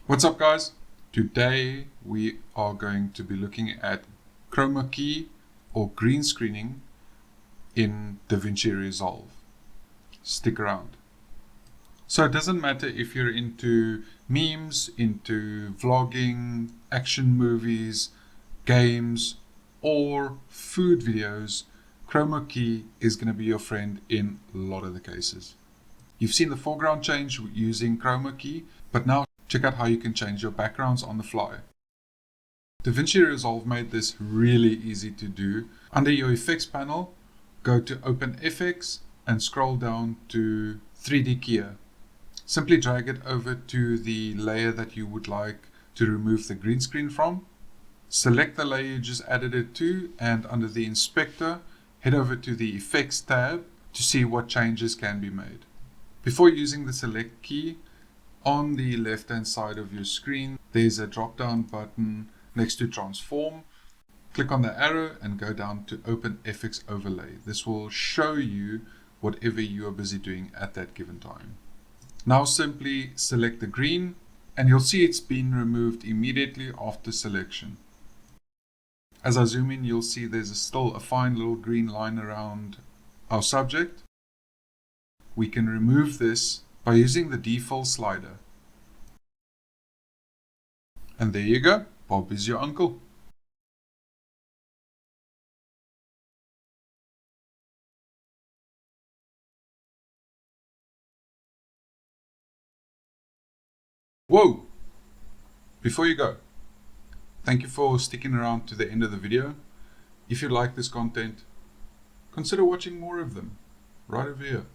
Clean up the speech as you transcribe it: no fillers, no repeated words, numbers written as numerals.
What's up, guys? Today we are going to be looking at Chroma Key or green screening in DaVinci Resolve. Stick around. So it doesn't matter if you're into memes, into vlogging, action movies, games, or food videos, Chroma Key is going to be your friend in a lot of the cases. You've seen the foreground change using Chroma Key, but now check out how you can change your backgrounds on the fly. DaVinci Resolve made this really easy to do. Under your effects panel, go to Open FX and scroll down to 3D Keyer. Simply drag it over to the layer that you would like to remove the green screen from. Select the layer you just added it to, and under the inspector, head over to the Effects tab to see what changes can be made. Before using the select key, on the left hand side of your screen, there's a drop down button next to transform. Click on the arrow and go down to Open FX Overlay. This will show you whatever you are busy doing at that given time. Now simply select the green and you'll see it's been removed immediately after selection. As I zoom in, you'll see there's still a fine little green line around our subject. We can remove this by using the default slider. And there you go, Bob is your uncle. Whoa! Before you go, thank you for sticking around to the end of the video. If you like this content, consider watching more of them right over here.